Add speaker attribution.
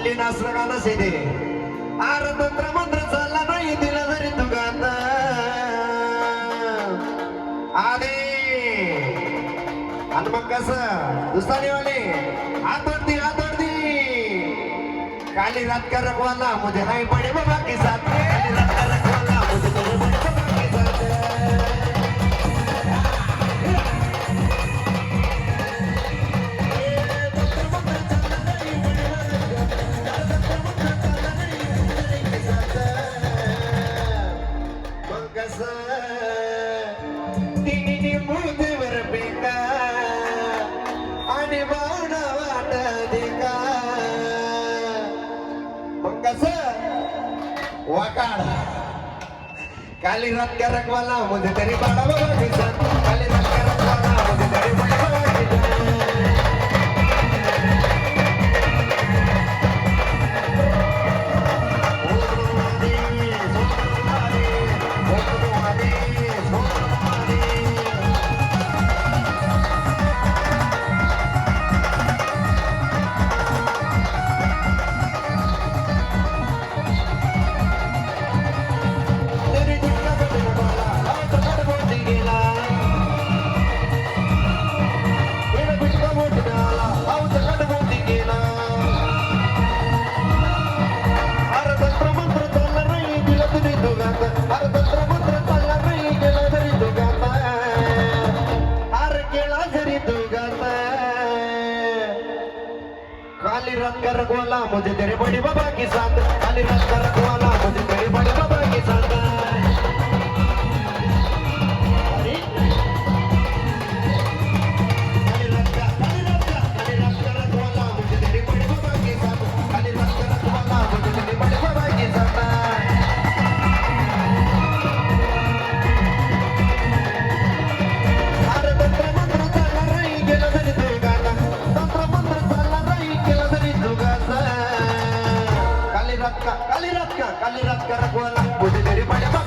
Speaker 1: हल्ली नासर गाणं सेदे आर तंत्र मंत्र चालला नाही दिला जरी तू गाता आदे आणि मग कसं दुसरीवाले आतरती काली रात का रखवाला मुझे नहीं पड़े बाबा के साथ काली रात का रखवाला मुझे नहीं पड़े बाबा के साथ काली रात का रखवाला मुझे तेरी बड़ा बाबा के साथ काली रात का रखवाला मुझे तेरी बड़ा बाबा के काली रात का रखवाला मुझे तेरे बड़े बाबा के साथ काली रात का रखवाला मुझे तेरे बड़े बाबा के साथ काली रात का रखवाला मुझे तेरे बड़े बाबा के साथ काली रात का रखवाला मुझे तेरे बड़े बाबा के साथ काली रात का रखवाला मुझे तेरे बड़े